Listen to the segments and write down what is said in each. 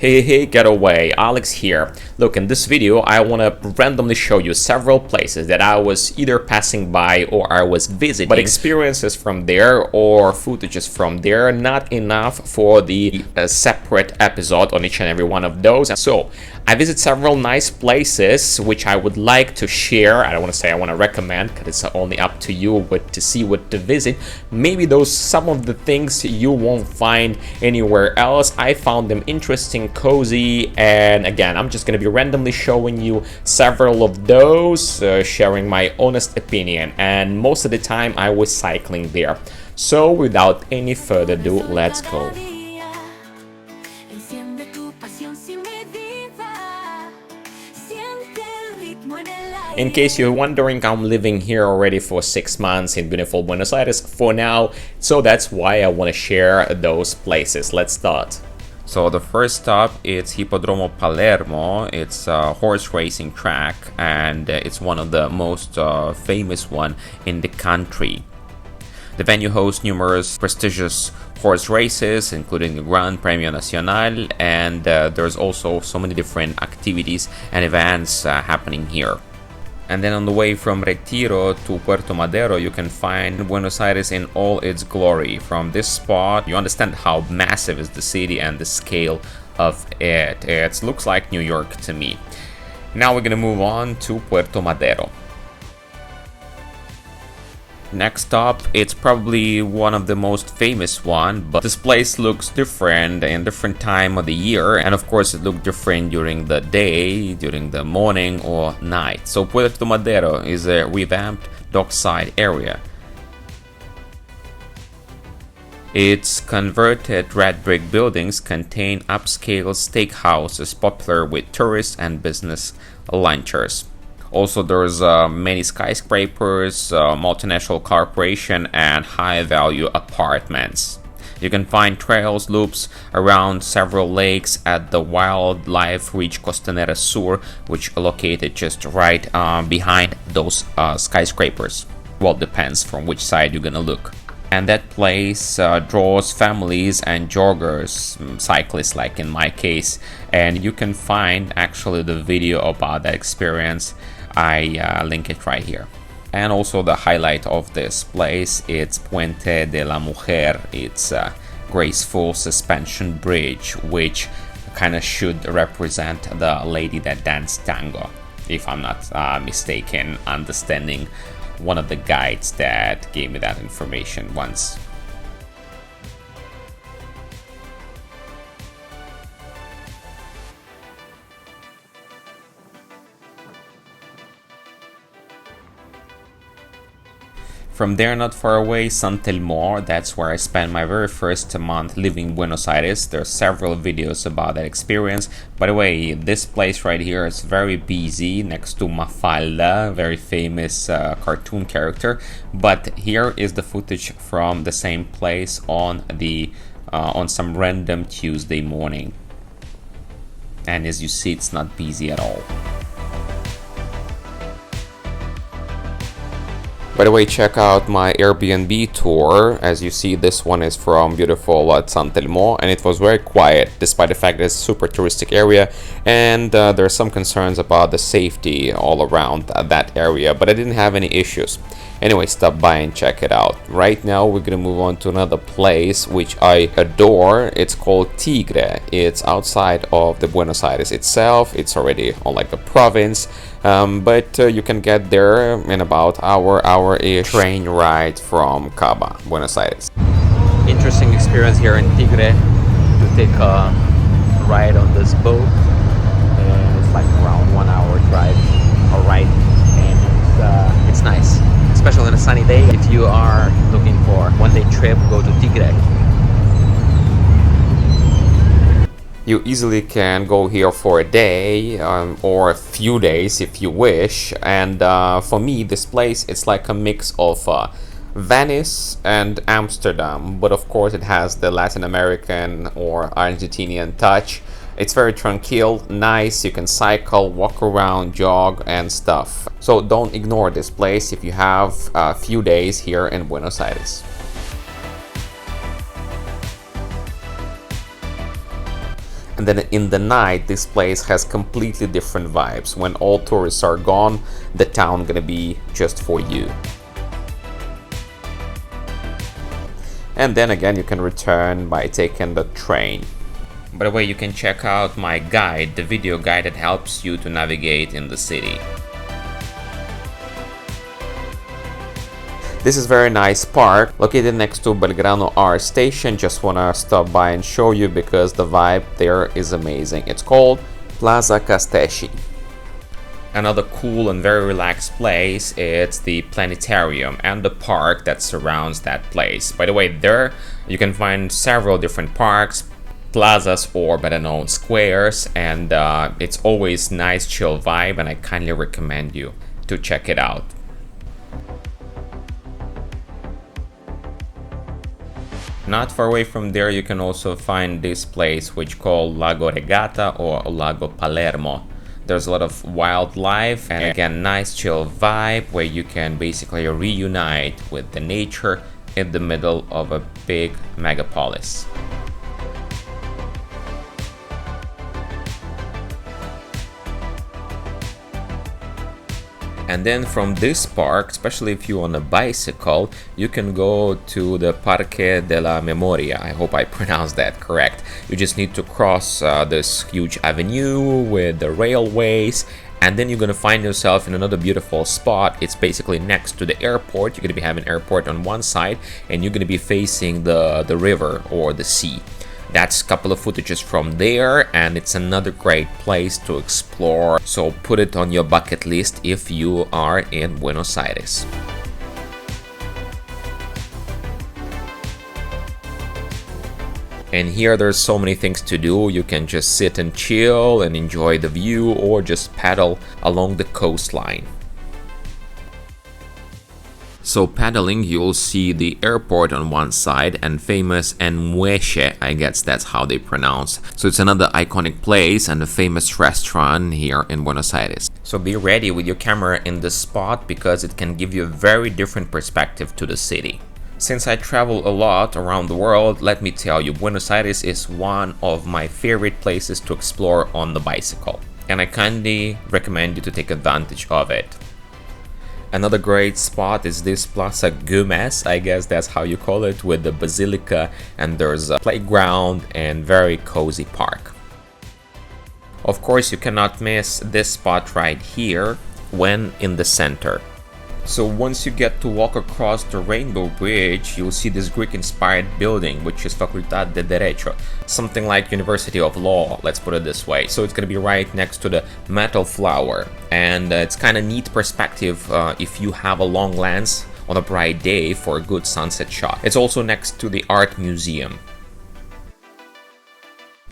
Hey, getaway, Alex here. Look, in this video, I want to randomly show you several places that I was either passing by or I was visiting, but experiences from there or footages from there, not enough for the separate episode on each and every one of those. And so, I visit several nice places which I would like to share. I don't want to say I want to recommend, because it's only up to you but to see what to visit. Maybe some of the things you won't find anywhere else. I found them interesting, cozy, and again, I'm just going to be randomly showing you several of those, sharing my honest opinion, and most of the time I was cycling there. So without any further ado, let's go. In case you're wondering, I'm living here already for 6 months in beautiful Buenos Aires for now, so that's why I want to share those places. Let's start. So the first stop is Hippodromo Palermo. It's a horse racing track, and it's one of the most famous one in the country. The venue hosts numerous prestigious horse races, including the Gran Premio Nacional, and there's also so many different activities and events happening here. And then on the way from Retiro to Puerto Madero, you can find Buenos Aires in all its glory. From this spot, you understand how massive is the city and the scale of it. It looks like New York to me. Now we're gonna move on to Puerto Madero. Next up, it's probably one of the most famous one, but this place looks different in different time of the year, and of course it looked different during the day, during the morning or night. So Puerto Madero is a revamped dockside area. Its converted red brick buildings contain upscale steakhouses popular with tourists and business lunchers. Also, there's many skyscrapers, multinational corporation, and high-value apartments. You can find trails, loops around several lakes at the wildlife-rich Costanera Sur, which are located just right behind those skyscrapers. Well, it depends from which side you're gonna look. And that place draws families and joggers, cyclists like in my case, and you can find actually the video about that experience. I link it right here. And also the highlight of this place, it's Puente de la Mujer. It's a graceful suspension bridge, which kind of should represent the lady that danced tango, if I'm not mistaken, understanding one of the guides that gave me that information once. From there, not far away, Telmo. That's where I spent my very first month living in Buenos Aires. There are several videos about that experience. By the way, this place right here is very busy next to Mafalda, very famous cartoon character. But here is the footage from the same place on some random Tuesday morning. And as you see, it's not busy at all. By the way, check out my Airbnb tour. As you see, this one is from beautiful Telmo, and it was very quiet despite the fact that it's a super touristic area, and there are some concerns about the safety all around that area, but I didn't have any issues. Anyway, stop by and check it out. Right now we're gonna move on to another place which I adore. It's called Tigre. It's outside of the Buenos Aires itself. It's already on like a province, but you can get there in about hour-ish train ride from Caba, Buenos Aires. Interesting experience here in Tigre to take a ride on this boat, and it's like around 1 hour drive or ride, and it's nice. Especially on a sunny day. If you are looking for one-day trip, go to Tigre. You easily can go here for a day or a few days if you wish. And for me, this place, it's like a mix of Venice and Amsterdam, but of course it has the Latin American or Argentinian touch. It's very tranquil, nice, you can cycle, walk around, jog and stuff. So don't ignore this place if you have a few days here in Buenos Aires. And then in the night, this place has completely different vibes. When all tourists are gone, the town gonna be just for you. And then again, you can return by taking the train. By the way, you can check out my guide, the video guide that helps you to navigate in the city. This is a very nice park located next to Belgrano R station. Just wanna stop by and show you because the vibe there is amazing. It's called Plaza Castelli. Another cool and very relaxed place, it's the Planetarium and the park that surrounds that place. By the way, there you can find several different parks, plazas, or better known squares, and it's always nice chill vibe, and I kindly recommend you to check it out. Not far away from there you can also find this place which called Lago Regata or Lago Palermo. There's a lot of wildlife and again nice chill vibe where you can basically reunite with the nature in the middle of a big megapolis. And then from this park, especially if you're on a bicycle, you can go to the Parque de la Memoria. I hope I pronounced that correct. You just need to cross this huge avenue with the railways, and then you're gonna find yourself in another beautiful spot. It's basically next to the airport. You're gonna be having airport on one side, and you're gonna be facing the river or the sea. That's a couple of footages from there, and it's another great place to explore, so put it on your bucket list if you are in Buenos Aires. And here there's so many things to do. You can just sit and chill and enjoy the view, or just paddle along the coastline. So paddling, you'll see the airport on one side and famous Enmuelle, I guess that's how they pronounce. So it's another iconic place and a famous restaurant here in Buenos Aires. So be ready with your camera in this spot because it can give you a very different perspective to the city. Since I travel a lot around the world, let me tell you, Buenos Aires is one of my favorite places to explore on the bicycle. And I kindly recommend you to take advantage of it. Another great spot is this Plaza Güemes, I guess that's how you call it, with the basilica, and there's a playground and very cozy park. Of course, you cannot miss this spot right here when in the center. So once you get to walk across the Rainbow Bridge, you'll see this Greek-inspired building, which is Facultad de Derecho, something like University of Law, let's put it this way. So it's going to be right next to the Metal Flower, and it's kind of neat perspective if you have a long lens on a bright day for a good sunset shot. It's also next to the Art Museum.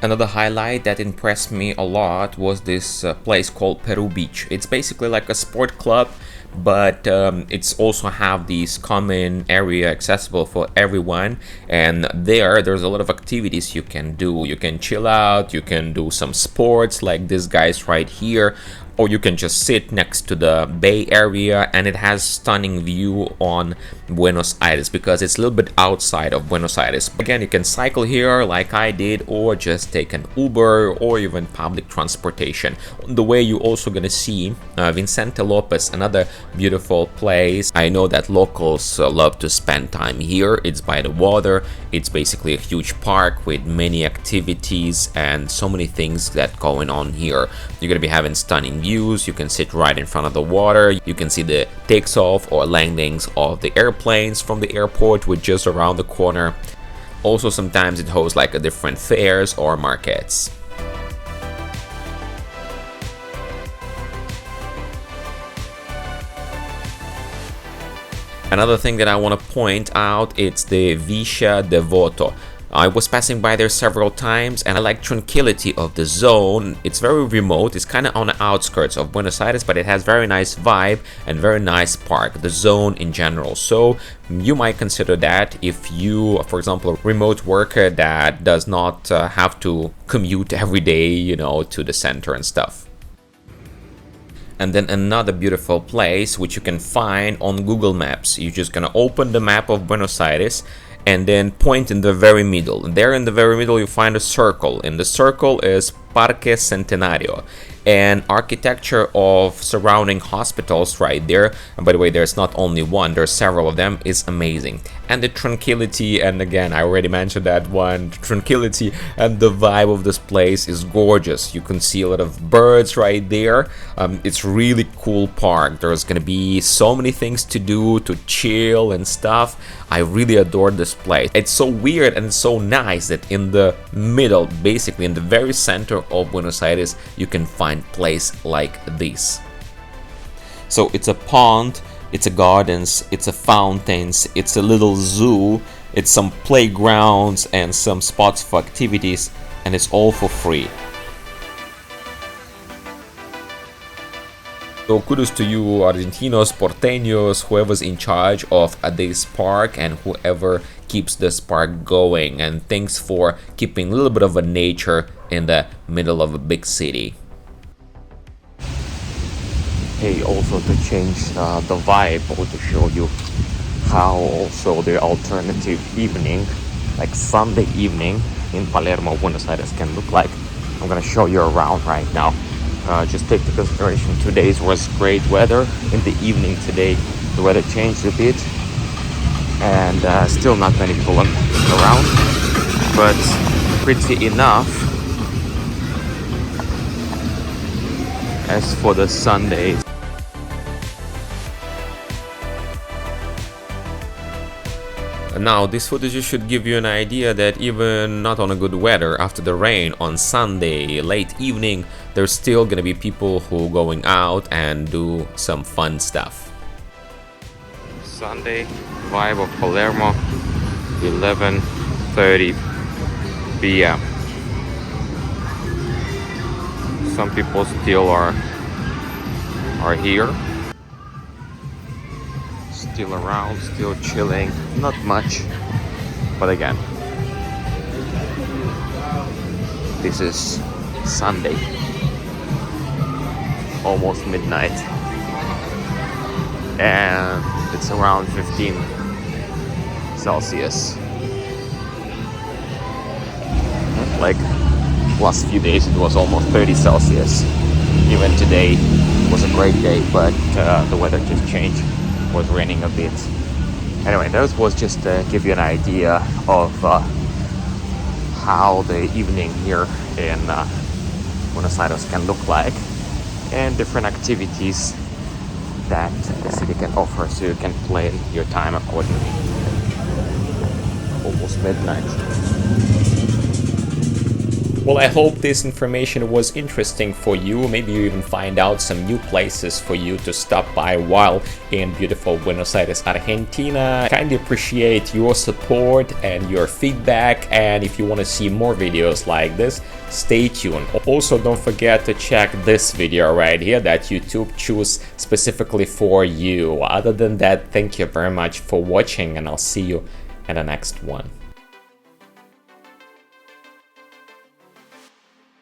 Another highlight that impressed me a lot was this place called Peru Beach. It's basically like a sport club, but it's also have these common area accessible for everyone, and there's a lot of activities you can do. You can chill out, you can do some sports like these guys right here, or you can just sit next to the Bay Area, and it has stunning view on Buenos Aires because it's a little bit outside of Buenos Aires. Again, you can cycle here like I did, or just take an Uber or even public transportation. On the way, you're also gonna see Vincente, Lopez, another beautiful place. I know that locals love to spend time here. It's by the water. It's basically a huge park with many activities and so many things that going on here. You're gonna be having stunning views. You can sit right in front of the water. You can see the takes off or landings of the airplanes from the airport, which is around the corner. Also, sometimes it hosts like a different fairs or markets. Another thing that I want to point out, it's the Villa Devoto. I was passing by there several times, and I like tranquility of the zone. It's very remote. It's kind of on the outskirts of Buenos Aires, but it has very nice vibe and very nice park, the zone in general. So you might consider that if you, for example, a remote worker that does not have to commute every day, you know, to the center and stuff. And then another beautiful place which you can find on Google Maps. You're just gonna open the map of Buenos Aires, and then point in the very middle. There in the very middle you find a circle. In the circle is Parque Sentenario, and architecture of surrounding hospitals right there, and by the way there's not only one, there's several of them, is amazing. And the tranquility, and again I already mentioned that one, the tranquility and the vibe of this place is gorgeous. You can see a lot of birds right there. It's really cool park. There's gonna be so many things to do, to chill and stuff. I really adore this place. It's so weird and so nice that in the middle, basically in the very center of Buenos Aires, you can find place like this. So it's a pond, it's a gardens, it's a fountains, it's a little zoo, it's some playgrounds and some spots for activities, and it's all for free. So kudos to you, Argentinos, Porteños, whoever's in charge of this park and whoever keeps this park going, and thanks for keeping a little bit of a nature in the middle of a big city. Hey, also to change the vibe, I want to show you how also the alternative evening, like Sunday evening in Palermo, Buenos Aires can look like. I'm gonna show you around right now. Just take into consideration 2 days was great weather. In the evening today the weather changed a bit, and still not many people around, but pretty enough. As for the Sunday, now this footage should give you an idea that even not on a good weather, after the rain on Sunday late evening, there's still gonna be people who going out and do some fun stuff. Sunday vibe of Palermo, 11:30 p.m. Some people still are here, still around, still chilling, not much, but again, this is Sunday, almost midnight, and it's around 15 Celsius. Like last few days it was almost 30 Celsius. Even today was a great day, but the weather just changed. It was raining a bit. Anyway, that was just to give you an idea of how the evening here in Buenos Aires can look like, and different activities that the city can offer, so you can plan your time accordingly. Almost midnight. Well, I hope this information was interesting for you. Maybe you even find out some new places for you to stop by while in beautiful Buenos Aires, Argentina. Kindly appreciate your support and your feedback, and if you want to see more videos like this, stay tuned. Also, don't forget to check this video right here that YouTube chose specifically for you. Other than that, thank you very much for watching, and I'll see you in the next one.